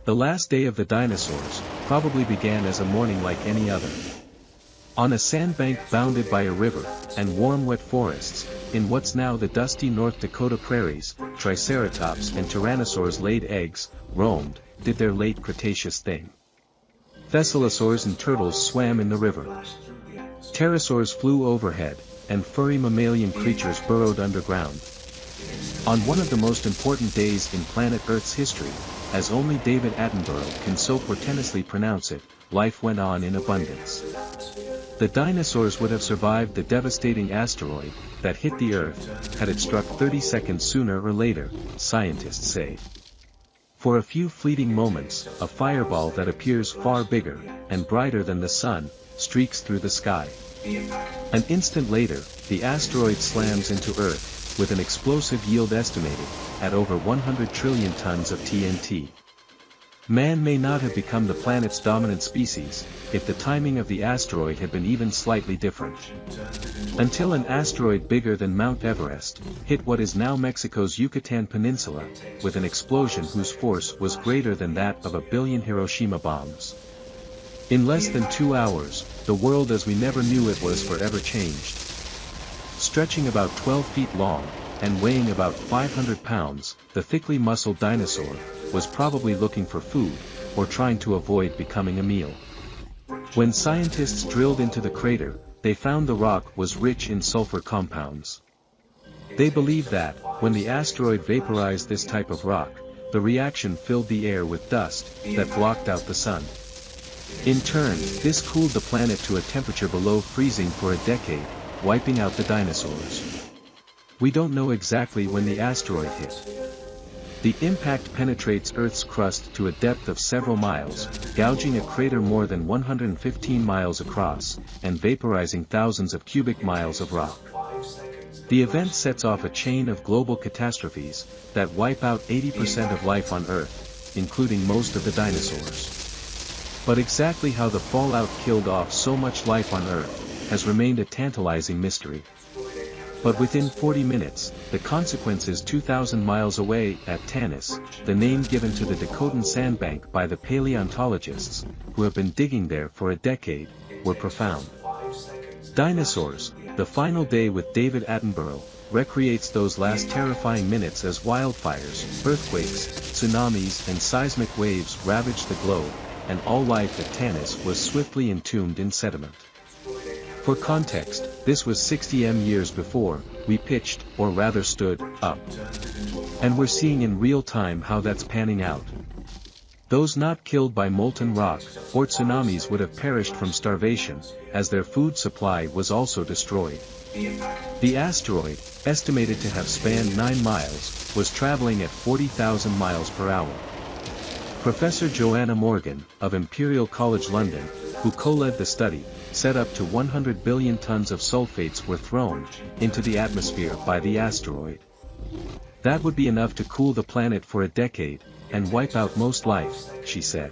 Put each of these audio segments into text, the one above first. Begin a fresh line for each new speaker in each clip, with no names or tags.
The last day of the dinosaurs probably began as a morning like any other. On a sandbank bounded by a river and warm wet forests, in what's now the dusty North Dakota prairies, Triceratops and Tyrannosaurs laid eggs, roamed, did their late Cretaceous thing. Thescelosaurs and turtles swam in the river. Pterosaurs flew overhead, and furry mammalian creatures burrowed underground. On one of the most important days in planet Earth's history, as only David Attenborough can so portentously pronounce it, life went on in abundance. The dinosaurs would have survived the devastating asteroid that hit the Earth, had it struck 30 seconds sooner or later, scientists say. For a few fleeting moments, a fireball that appears far bigger and brighter than the sun streaks through the sky. An instant later, the asteroid slams into Earth, with an explosive yield estimated at over 100 trillion tons of TNT. Man may not have become the planet's dominant species, if the timing of the asteroid had been even slightly different. Until an asteroid bigger than Mount Everest hit what is now Mexico's Yucatan Peninsula, with an explosion whose force was greater than that of 1 billion Hiroshima bombs. In less than 2 hours, the world as we never knew it was forever changed. Stretching about 12 feet long, and weighing about 500 pounds, the thickly muscled dinosaur was probably looking for food, or trying to avoid becoming a meal. When scientists drilled into the crater, they found the rock was rich in sulfur compounds. They believe that, when the asteroid vaporized this type of rock, the reaction filled the air with dust that blocked out the sun. In turn, this cooled the planet to a temperature below freezing for a decade, wiping out the dinosaurs. We don't know exactly when the asteroid hit. The impact penetrates Earth's crust to a depth of several miles, gouging a crater more than 115 miles across, and vaporizing thousands of cubic miles of rock. The event sets off a chain of global catastrophes that wipe out 80% of life on Earth, including most of the dinosaurs. But exactly how the fallout killed off so much life on Earth has remained a tantalizing mystery. But within 40 minutes, the consequences 2,000 miles away at Tanis, the name given to the Dakotan sandbank by the paleontologists, who have been digging there for a decade, were profound. Dinosaurs, the final day with David Attenborough, recreates those last terrifying minutes as wildfires, earthquakes, tsunamis and seismic waves ravaged the globe, and all life at Tanis was swiftly entombed in sediment. For context, this was 60 years before we pitched, or rather stood, up. And we're seeing in real time how that's panning out. Those not killed by molten rock or tsunamis would have perished from starvation, as their food supply was also destroyed. The asteroid, estimated to have spanned 9 miles, was traveling at 40,000 miles per hour. Professor Joanna Morgan, of Imperial College London, who co-led the study, said up to 100 billion tons of sulfates were thrown into the atmosphere by the asteroid. That would be enough to cool the planet for a decade, and wipe out most life, she said.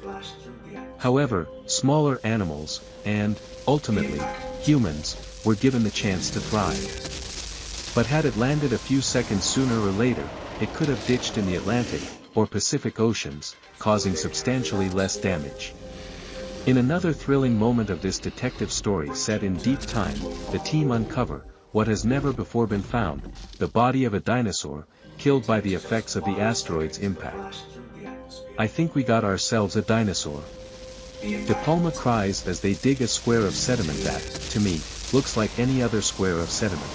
However, smaller animals, and, ultimately, humans, were given the chance to thrive. But had it landed a few seconds sooner or later, it could have ditched in the Atlantic, or Pacific Oceans, causing substantially less damage. In another thrilling moment of this detective story set in deep time, the team uncover what has never before been found, the body of a dinosaur, killed by the effects of the asteroid's impact. I think we got ourselves a dinosaur. De Palma cries as they dig a square of sediment that, to me, looks like any other square of sediment.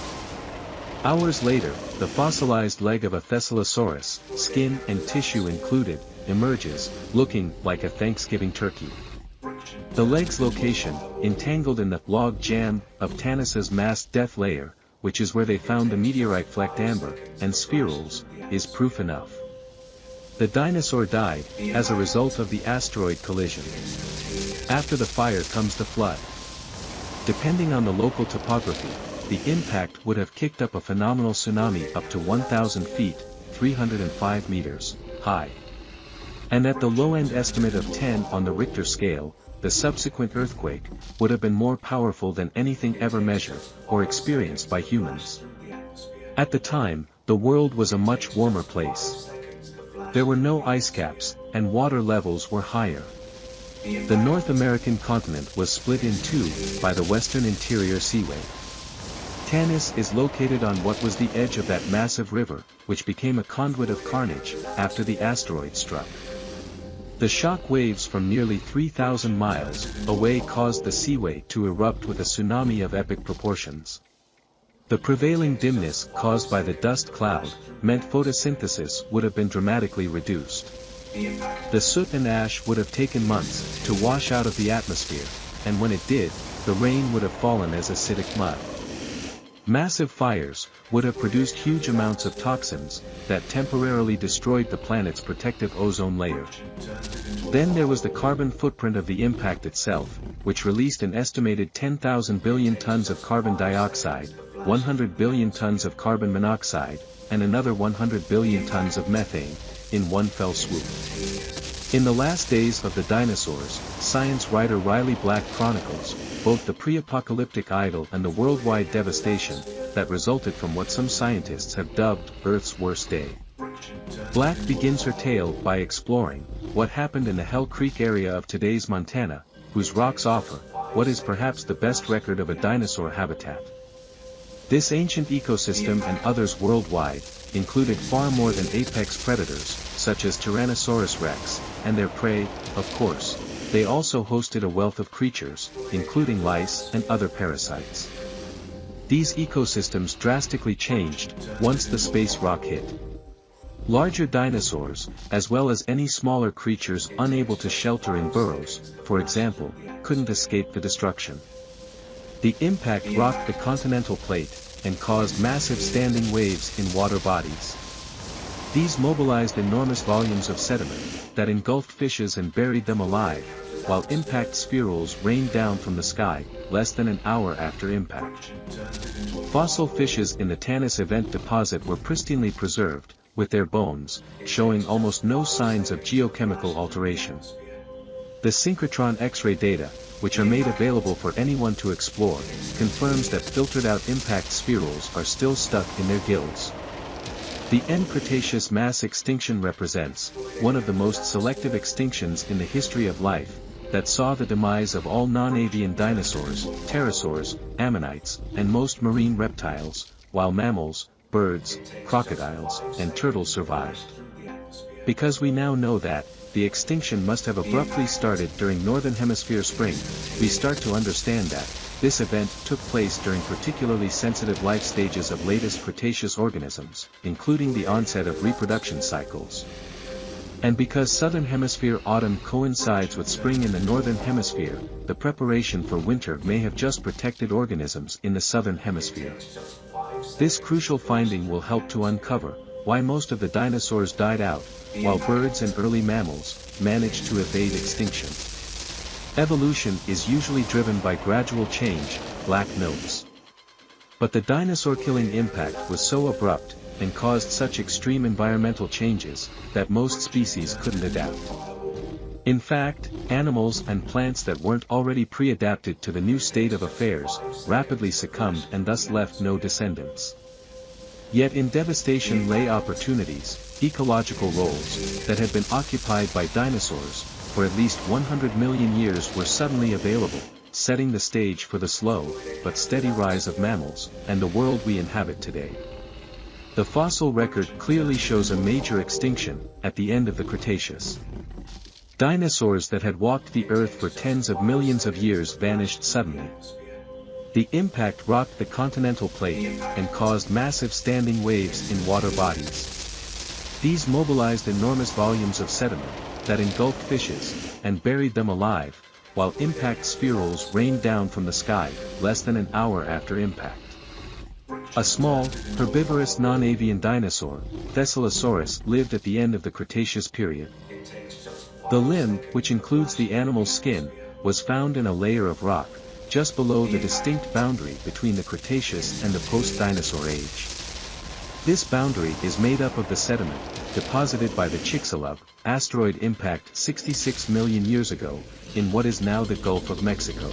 Hours later, the fossilized leg of a Thescelosaurus, skin and tissue included, emerges, looking like a Thanksgiving turkey. The leg's location, entangled in the log jam of Tanis's mass death layer, which is where they found the meteorite-flecked amber and spherules, is proof enough. The dinosaur died as a result of the asteroid collision. After the fire comes the flood. Depending on the local topography, the impact would have kicked up a phenomenal tsunami up to 1,000 feet, 305 meters, high. And at the low-end estimate of 10 on the Richter scale, the subsequent earthquake would have been more powerful than anything ever measured or experienced by humans. At the time, the world was a much warmer place. There were no ice caps, and water levels were higher. The North American continent was split in two by the western interior seaway. Tanis is located on what was the edge of that massive river, which became a conduit of carnage after the asteroid struck. The shock waves from nearly 3,000 miles away caused the seaway to erupt with a tsunami of epic proportions. The prevailing dimness caused by the dust cloud meant photosynthesis would have been dramatically reduced. The soot and ash would have taken months to wash out of the atmosphere, and when it did, the rain would have fallen as acidic mud. Massive fires would have produced huge amounts of toxins that temporarily destroyed the planet's protective ozone layer. Then there was the carbon footprint of the impact itself, which released an estimated 10,000 billion tons of carbon dioxide, 100 billion tons of carbon monoxide, and another 100 billion tons of methane, in one fell swoop. In the last days of the dinosaurs, science writer Riley Black chronicles both the pre-apocalyptic idyll and the worldwide devastation that resulted from what some scientists have dubbed Earth's worst day. Black begins her tale by exploring what happened in the Hell Creek area of today's Montana, whose rocks offer what is perhaps the best record of a dinosaur habitat. This ancient ecosystem and others worldwide included far more than apex predators, such as Tyrannosaurus rex, and their prey, of course. They also hosted a wealth of creatures, including lice and other parasites. These ecosystems drastically changed once the space rock hit. Larger dinosaurs, as well as any smaller creatures unable to shelter in burrows, for example, couldn't escape the destruction. The impact rocked the continental plate and caused massive standing waves in water bodies. These mobilized enormous volumes of sediment that engulfed fishes and buried them alive, while impact spherules rained down from the sky less than an hour after impact. Fossil fishes in the Tanis event deposit were pristinely preserved, with their bones showing almost no signs of geochemical alteration. The synchrotron X-ray data, which are made available for anyone to explore, confirms that filtered-out impact spherules are still stuck in their gills. The end Cretaceous mass extinction represents one of the most selective extinctions in the history of life, that saw the demise of all non-avian dinosaurs, pterosaurs, ammonites, and most marine reptiles, while mammals, birds, crocodiles, and turtles survived. Because we now know that the extinction must have abruptly started during Northern Hemisphere spring, we start to understand that this event took place during particularly sensitive life stages of latest Cretaceous organisms, including the onset of reproduction cycles. And because Southern Hemisphere autumn coincides with spring in the Northern Hemisphere, the preparation for winter may have just protected organisms in the Southern Hemisphere. This crucial finding will help to uncover why most of the dinosaurs died out, while birds and early mammals managed to evade extinction. Evolution is usually driven by gradual change, Black notes. But the dinosaur-killing impact was so abrupt, and caused such extreme environmental changes, that most species couldn't adapt. In fact, animals and plants that weren't already pre-adapted to the new state of affairs, rapidly succumbed and thus left no descendants. Yet in devastation lay opportunities, ecological roles, that had been occupied by dinosaurs, for at least 100 million years were suddenly available, setting the stage for the slow, but steady rise of mammals, and the world we inhabit today. The fossil record clearly shows a major extinction at the end of the Cretaceous. Dinosaurs that had walked the Earth for tens of millions of years vanished suddenly. The impact rocked the continental plate and caused massive standing waves in water bodies. These mobilized enormous volumes of sediment that engulfed fishes and buried them alive, while impact spherules rained down from the sky less than an hour after impact. A small, herbivorous non-avian dinosaur, Thessalosaurus, lived at the end of the Cretaceous period. The limb, which includes the animal's skin, was found in a layer of rock, just below the distinct boundary between the Cretaceous and the post-dinosaur age. This boundary is made up of the sediment deposited by the Chicxulub asteroid impact 66 million years ago, in what is now the Gulf of Mexico.